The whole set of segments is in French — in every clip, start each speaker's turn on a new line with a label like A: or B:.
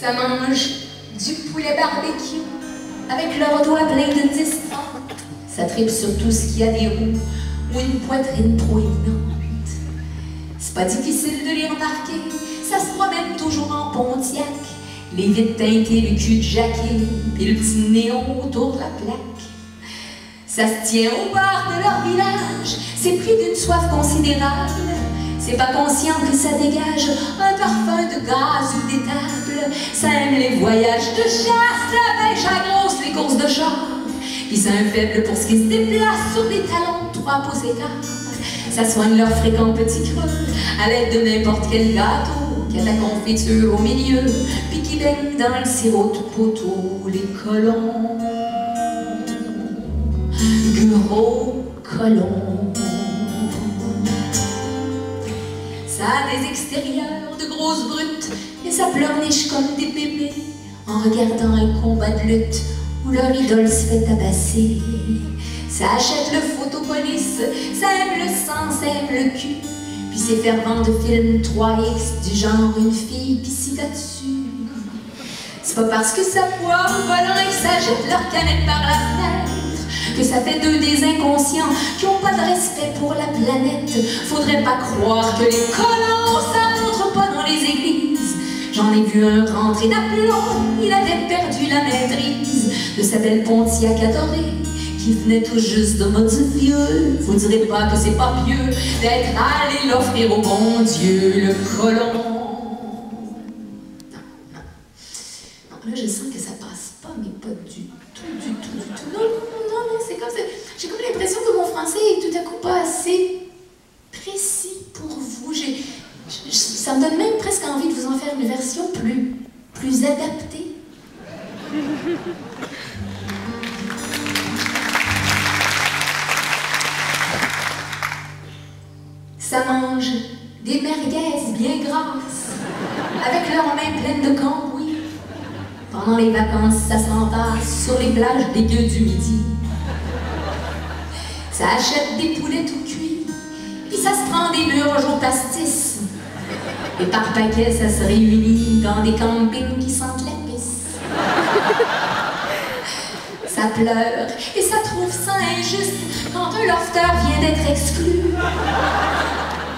A: Ça mange du poulet barbecue avec leurs doigts pleins de distance. Ça tripe sur tout ce qui a des roues ou une poitrine proéminente. C'est pas difficile de les remarquer, ça se promène toujours en Pontiac. Les vitres teintées, le cul de jaquet, puis le petit néon autour de la plaque. Ça se tient au bar de leur village, c'est pris d'une soif considérable. C'est pas conscient que ça dégage un parfum de gaz ou d'étable. Ça aime les voyages de chasse, la pêche à grosse, les courses de char. Puis c'est un faible pour ce qui se déplace sur des talons de 3 pouces d'écart. Ça soigne leurs fréquents petits creux à l'aide de n'importe quel gâteau qui a de la confiture au milieu, puis qui baigne dans le sirop de poteau. Les colons, gros colons. Ça a des extérieurs de grosses brutes, et ça pleurniche comme des bébés en regardant un combat de lutte où leur idole se fait tabasser. Ça achète le photopolice, ça aime le sang, ça aime le cul, puis c'est fervent de films 3X du genre une fille pis là-dessus. C'est pas parce que ça poire au volant et que ça jette leur canette par la fenêtre que ça fait d'eux des inconscients qui ont pas de respect pour la planète. Faudrait pas croire que les colons ça montre pas dans les églises. J'en ai vu un rentrer d'aplomb, il avait perdu la maîtrise de sa belle Pontiac adorée qui venait tout juste de mode vieux. Vous direz pas que c'est pas pieux d'être allé l'offrir au bon Dieu, le colon. Non, là je sens que ça passe pas, mais pas du tout. Non, c'est comme ça. J'ai comme l'impression que mon français est tout à coup pas assez précis pour vous. Ça me donne même presque envie de vous en faire une version plus adaptée. Ça mange des merguez bien grasses, avec leurs mains pleines de cambouis. Pendant les vacances, ça s'entasse sur les plages des gueux du Midi. Ça achète des poulets tout cuits, puis ça se prend des murges au pastis. Et par paquet, ça se réunit dans des campings qui sentent la pisse. Ça pleure et ça trouve ça injuste quand un lofter vient d'être exclu.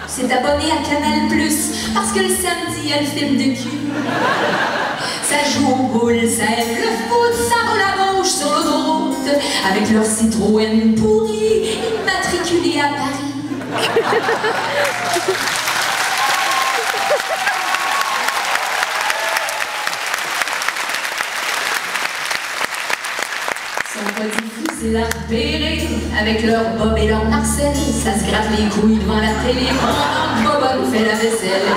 A: C'est abonné à Canal+, parce que le samedi, il y a le film de cul. Ça joue aux boules, ça aime le foot, ça roule à gauche sur l'autoroute, avec leur Citroën pourri, immatriculé à Paris. Sont pas difficiles à repérer, avec leur Bob et leur Marcel. Ça se gratte les couilles devant la télé pendant que Bob fait la vaisselle.